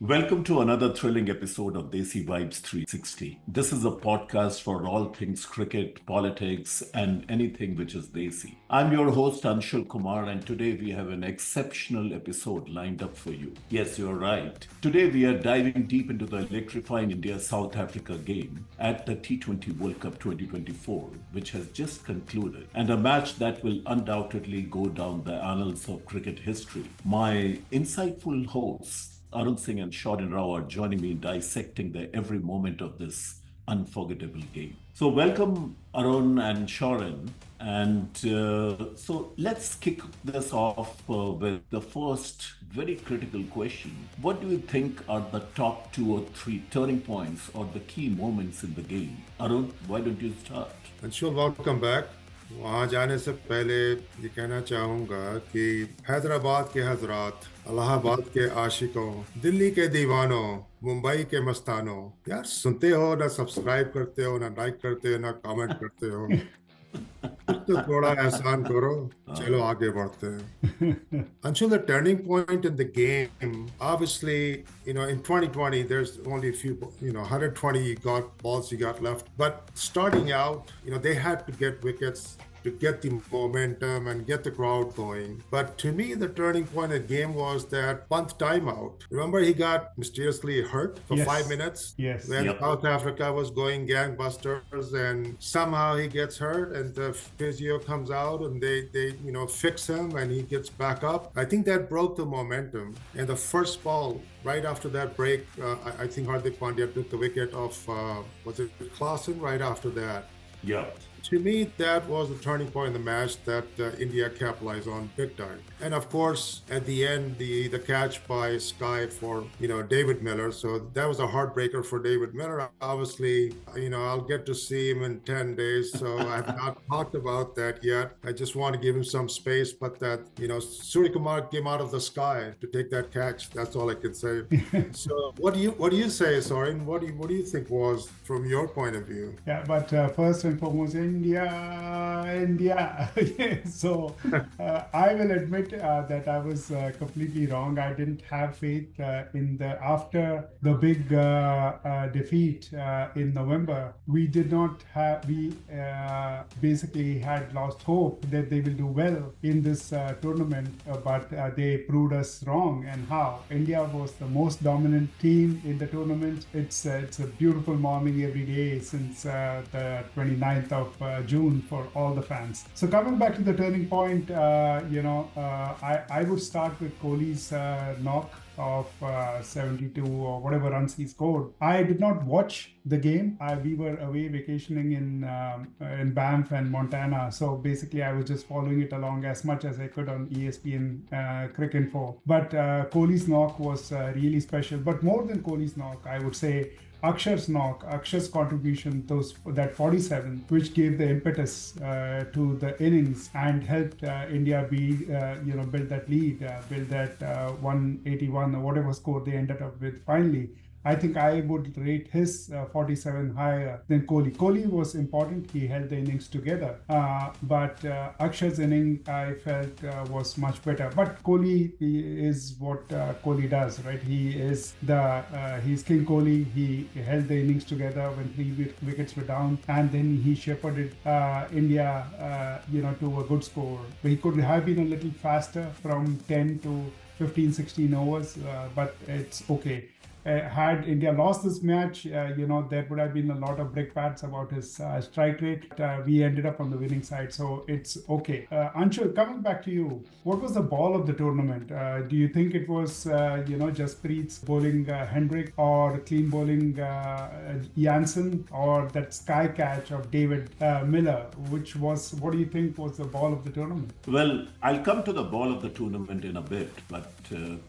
Welcome to another thrilling episode of Desi Vibes 360. This is a podcast for all things cricket, politics, and anything which is Desi. I'm your host, Anshul Kumar, and today we have an exceptional episode lined up for you. Yes, you're right. Today we are diving deep into the electrifying India South Africa game at the T20 World Cup 2024, which has just concluded, and a match that will undoubtedly go down the annals of cricket history. My insightful hosts, Arun Singh and Sourin are joining me in dissecting the every moment of this unforgettable game. So, welcome, Arun and Sourin. And so, let's kick this off with the first very critical question. What do you think are the top two or three turning points or the key moments in the game? Arun, why don't you start? Anshul welcome back. वहाँ जाने से पहले ये कहना चाहूँगा कि हैदराबाद के हजरात, इलाहाबाद के आशिकों, दिल्ली के दीवानों, मुंबई के मस्तानों, यार सुनते हो ना, सब्सक्राइब करते हो ना, लाइक करते हो ना, कमेंट करते हो। कुछ तो थोड़ा एहसान करो। चलो आगे बढ़ते हैं। Until the turning point in the game, obviously, in 2020, there's only a few, 120 balls you got left. But starting out, they had to get wickets to get the momentum and get the crowd going. But to me, the turning point of the game was that Pant timeout. Remember, he got mysteriously hurt for Yes. 5 minutes Yes. when Yep. South Africa was going gangbusters, and somehow he gets hurt, and the physio comes out, and they fix him, and he gets back up. I think that broke the momentum. And the first ball, right after that break, I think Hardik Pandya took the wicket of was it Klaasen right after that. Yeah. To me, that was the turning point in the match that India capitalized on big time. And of course, at the end, the catch by Sky for David Miller. So that was a heartbreaker for David Miller. Obviously, I'll get to see him in 10 days, so I have not talked about that yet. I just want to give him some space. But that Surya Kumar came out of the sky to take that catch. That's all I can say. So what do you say, Sourin? What do you think was from your point of view? Yeah, but first and foremost, India. So I will admit that I was completely wrong. I didn't have faith in after the big defeat in November. We did not have. We basically had lost hope that they will do well in this tournament, but they proved us wrong. And how? India was the most dominant team in the tournament. It's a beautiful morning every day since the 29th of June for all the fans. So coming back to the turning point, I would start with Kohli's knock of 72 or whatever runs he scored. I did not watch the game. We were away vacationing in Banff and Montana. So basically, I was just following it along as much as I could on ESPN Cricinfo. But Kohli's knock was really special. But more than Kohli's knock, I would say Akshar's knock, Akshar's contribution, that 47, which gave the impetus to the innings and helped India build that lead, build that 181 or whatever score they ended up with finally. I think I would rate his 47 higher than Kohli. Kohli was important. He held the innings together. But Akshar's inning, I felt, was much better. But Kohli is what Kohli does, right? He's King Kohli. He held the innings together when 3 wickets were down. And then he shepherded India, to a good score. He could have been a little faster from 10 to 15, 16 overs, but it's okay. Had India lost this match, there would have been a lot of brick bats about his strike rate. We ended up on the winning side, so it's okay. Anshul, coming back to you, what was the ball of the tournament? Do you think it was, Jasprit's bowling Hendrick, or clean bowling Jansen, or that sky catch of David Miller? What do you think was the ball of the tournament? Well, I'll come to the ball of the tournament in a bit, but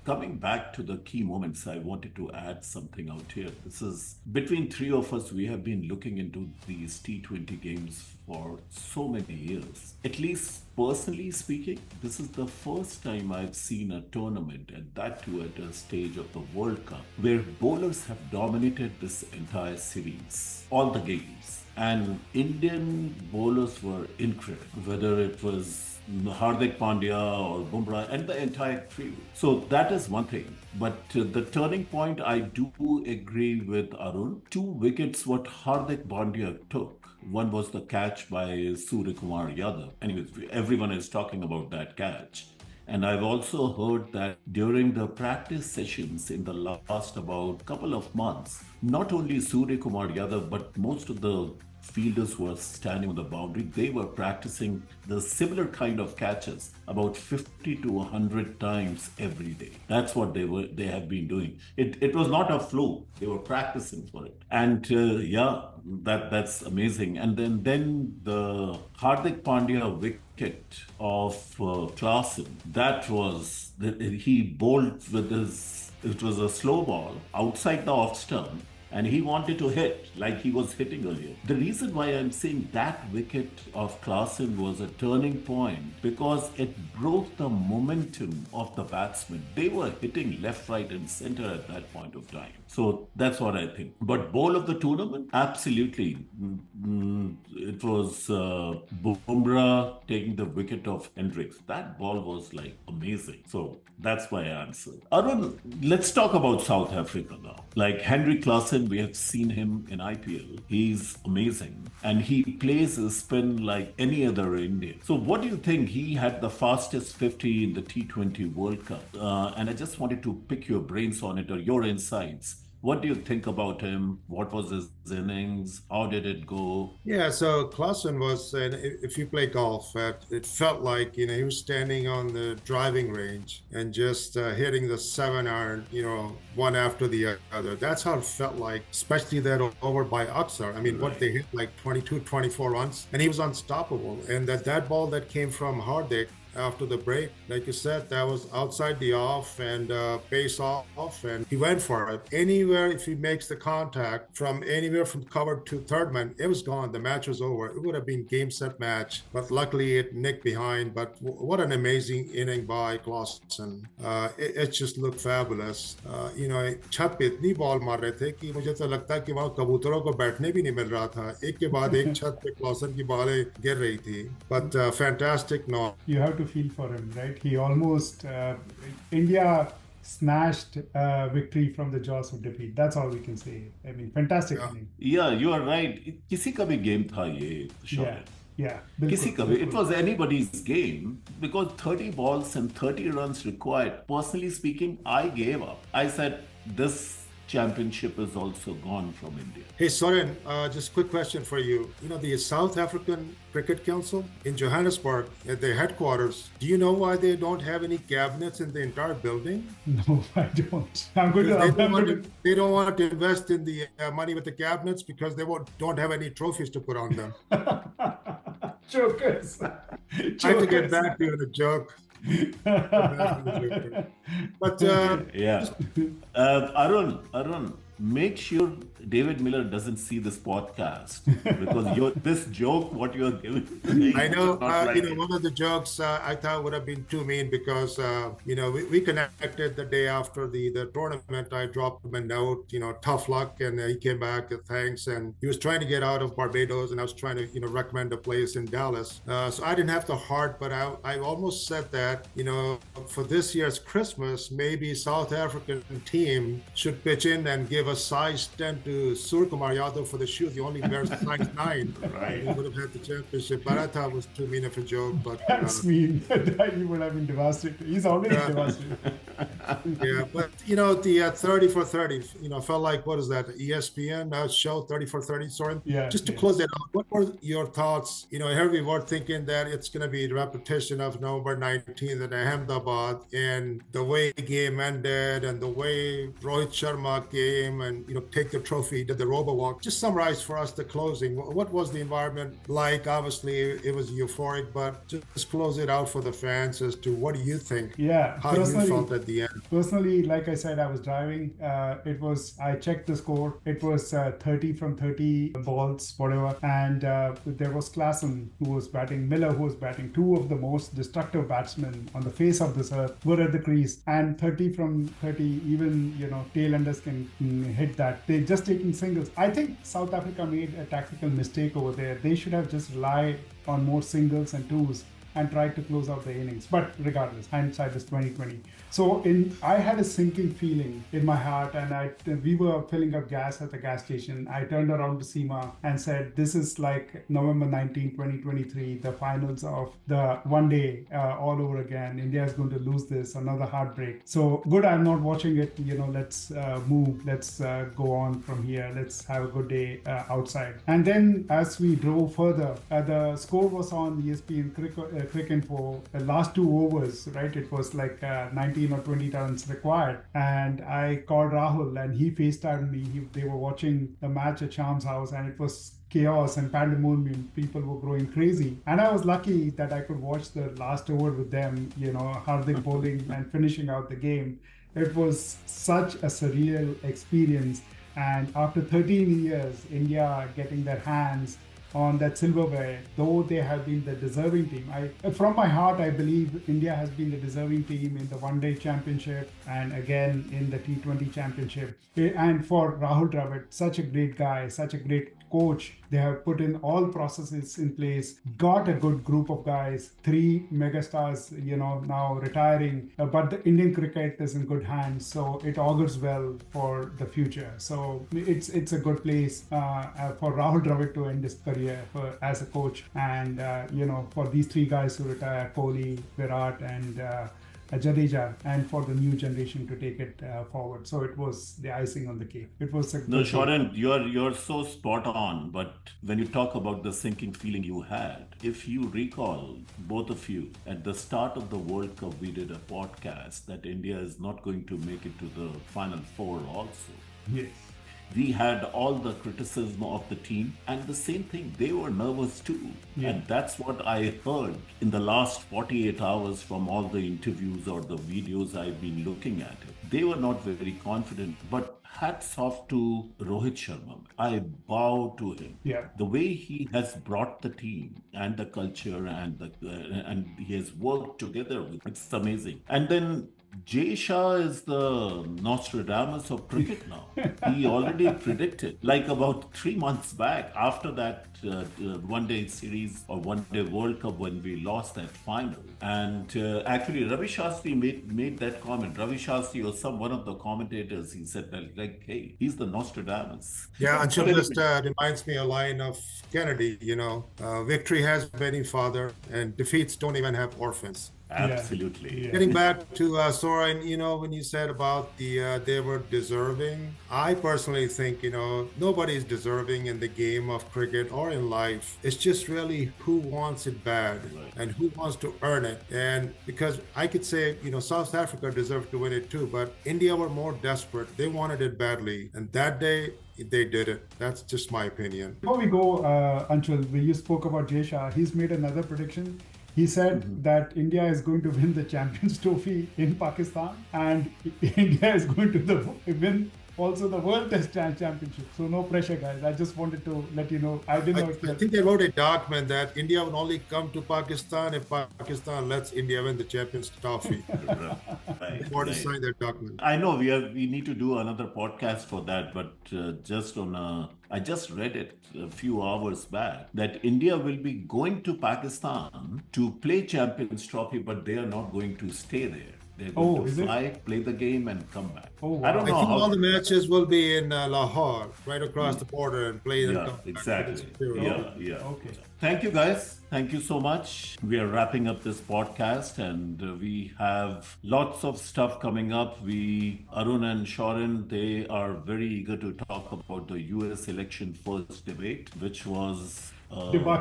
coming back to the key moments, I wanted to add something out here. This is between three of us, we have been looking into these T20 games for so many years. At least personally speaking, this is the first time I've seen a tournament, and that too at a stage of the World Cup, where bowlers have dominated this entire series, all the games. And Indian bowlers were incredible, whether it was Hardik Pandya or Bumrah and the entire trio. So that is one thing. But the turning point, I do agree with Arun. 2 wickets what Hardik Pandya took. One was the catch by Surya Kumar Yadav. Anyways, everyone is talking about that catch. And I've also heard that during the practice sessions in the last about couple of months, not only Surya Kumar Yadav, but most of the fielders who were standing on the boundary, they were practicing the similar kind of catches about 50 to 100 times every day. That's what they have been doing. It was not a fluke. They were practicing for it. And yeah, that's amazing. And then the Hardik Pandya wicket of Klaasen, that was, he bowled with his, it was a slow ball outside the off stump, and he wanted to hit like he was hitting earlier. The reason why I'm saying that wicket of Klaasen was a turning point because it broke the momentum of the batsmen. They were hitting left, right, and center at that point of time. So that's what I think. But ball of the tournament, absolutely. It was Bumrah taking the wicket of Hendricks. That ball was like amazing. So that's my answer. Arun, let's talk about South Africa now. Like Henrik Klaasen, we have seen him in IPL. He's amazing. And he plays a spin like any other Indian. So what do you think? He had the fastest 50 in the T20 World Cup. And I just wanted to pick your brains on it or your insights. What do you think about him? What was his innings? How did it go? Yeah, so Klaasen was, and if you play golf, it felt like, he was standing on the driving range and just hitting the 7-iron, one after the other. That's how it felt like, especially that over by Aksar. I mean, what they hit like 22, 24 runs, and he was unstoppable. And that ball that came from Hardik, after the break, like you said, that was outside the off and pace off, and he went for it. Anywhere, if he makes the contact from anywhere from cover to third man, it was gone. The match was over. It would have been game, set, match, but luckily it nicked behind. But what an amazing inning by Klaasen. It just looked fabulous. छत पे इतनी ball मार रहे थे कि मुझे तो लगता है कि वहाँ कबूतरों को बैठने भी नहीं मिल रहा था. एक के बाद एक छत पे क्लॉसन की बॉलें गिर रही थी. But fantastic knock. You have to feel for him, right? He almost India snatched victory from the jaws of defeat. That's all we can say. I mean, fantastic inning. Yeah, you are right. किसी का भी game था ये shot. Yeah. किसी का भी. It was anybody's game because 30 balls and 30 runs required. Personally speaking, I gave up. I said this championship is also gone from India. Hey, Sourin, just a quick question for you. The South African Cricket Council in Johannesburg, at their headquarters, do you know why they don't have any cabinets in the entire building? No, I don't. They don't want to invest in the money with the cabinets because they don't have any trophies to put on them. Jokers. I have to get back to the joke. But yeah, Arun, make sure David Miller doesn't see this podcast because this joke, what you're giving. I know, one of the jokes I thought would have been too mean because, we connected the day after the tournament. I dropped him a note, tough luck, and he came back, thanks, and he was trying to get out of Barbados, and I was trying to, recommend a place in Dallas. So I didn't have the heart, but I almost said that, for this year's Christmas, maybe South African team should pitch in and give a size 10 to Surya Kumar Yadav for the shoes. He only wears size 9. Right. He would have had the championship. But I thought it was too mean of a joke. But that's mean. He would have been devastated. He's already devastated. Yeah, but the 30 for 30, felt like, what is that? ESPN show 30 for 30, Sourin? Yeah. Just to close that out, what were your thoughts? Here we were thinking that it's going to be the repetition of November 19th in Ahmedabad, and the way the game ended, and the way Rohit Sharma came and take the trophy, did the robo-walk. Just summarize for us the closing. What was the environment like? Obviously, it was euphoric, but just close it out for the fans as to what do you think? Yeah. How you felt at the end? Personally, like I said, I was driving. I checked the score. It was 30 from 30 balls, whatever. And there was Klaasen who was batting, Miller who was batting. Two of the most destructive batsmen on the face of this earth were at the crease. And 30 from 30, even, tail-enders can hit that. They're just taking singles. I think South Africa made a tactical mistake over there. They should have just relied on more singles and twos and tried to close out the innings. But regardless, hindsight is 2020. So I had a sinking feeling in my heart, and we were filling up gas at the gas station. I turned around to Seema and said, "This is like November 19, 2023, the finals of the one day all over again. India is going to lose this, another heartbreak. So good, I'm not watching it. Let's move. Let's go on from here. Let's have a good day outside." And then as we drove further, the score was on ESPN Cricket for the last 2 overs, right? It was like 19 or 20 runs required. And I called Rahul and he FaceTimed me. They were watching the match at Sham's house and it was chaos and pandemonium. People were going crazy. And I was lucky that I could watch the last over with them, Hardik bowling and finishing out the game. It was such a surreal experience. And after 13 years, India getting their hands on that silverware, though they have been the deserving team. From my heart, I believe India has been the deserving team in the one-day championship and again in the T20 championship. And for Rahul Dravid, such a great guy, such a great coach. They have put in all processes in place, got a good group of guys, 3 megastars, now retiring. But the Indian cricket is in good hands, so it augurs well for the future. So it's a good place for Rahul Dravid to end his career as a coach, and for these 3 guys to retire, Kohli, Virat, and Jadeja, and for the new generation to take it forward. So it was the icing on the cake. It was a No, Sourin, you're so spot on. But when you talk about the sinking feeling you had, if you recall, both of you, at the start of the World Cup, we did a podcast that India is not going to make it to the Final Four also. Yes. We had all the criticism of the team, and the same thing, they were nervous too. Yeah. And that's what I heard in the last 48 hours from all the interviews or the videos I've been looking at it. They were not very confident, but hats off to Rohit Sharma. I bow to him. Yeah. The way he has brought the team and the culture and he has worked together with, it's amazing. And then Jay Shah is the Nostradamus of cricket now. He already predicted, like about 3 months back, after that one-day series or one-day World Cup when we lost that final. And actually, Ravi Shastri made that comment. Ravi Shastri or one of the commentators, he said that, like, hey, he's the Nostradamus. Yeah, Anshul just reminds me a line of Kennedy, victory has many father and defeats don't even have orphans. Absolutely. Yeah. Getting back to Sourin, when you said about they were deserving, I personally think, nobody's deserving in the game of cricket or in life. It's just really who wants it bad and who wants to earn it. And because I could say, South Africa deserved to win it too, but India were more desperate. They wanted it badly. And that day, they did it. That's just my opinion. Before we go, Anshul, you spoke about Jay Shah. He's made another prediction. He said that India is going to win the Champions Trophy in Pakistan, and India is going to win also the World Test Championship. So no pressure, guys. I just wanted to let you know. I didn't know. I think they wrote a document that India will only come to Pakistan if Pakistan lets India win the Champions Trophy. Before to sign that document. I know we need to do another podcast for that, but I just read it a few hours back that India will be going to Pakistan to play Champions Trophy, but they are not going to stay there. They're going to fly, play the game, and come back. Oh, wow. I don't know. I think all the matches will be in Lahore, right across the border, and play in. Yeah, exactly. Yeah. Okay. Thank you, guys. Thank you so much. We are wrapping up this podcast, and we have lots of stuff coming up. Arun and Sourin, they are very eager to talk about the US election first debate, which was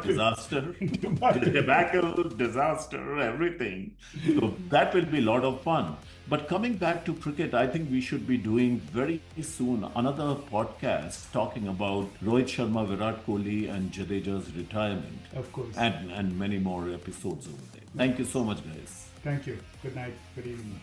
disaster, debacle, disaster, everything. So that will be a lot of fun. But coming back to cricket, I think we should be doing very soon another podcast talking about Rohit Sharma, Virat Kohli, and Jadeja's retirement. Of course. And many more episodes over there. Thank you so much, guys. Thank you. Good night. Good evening.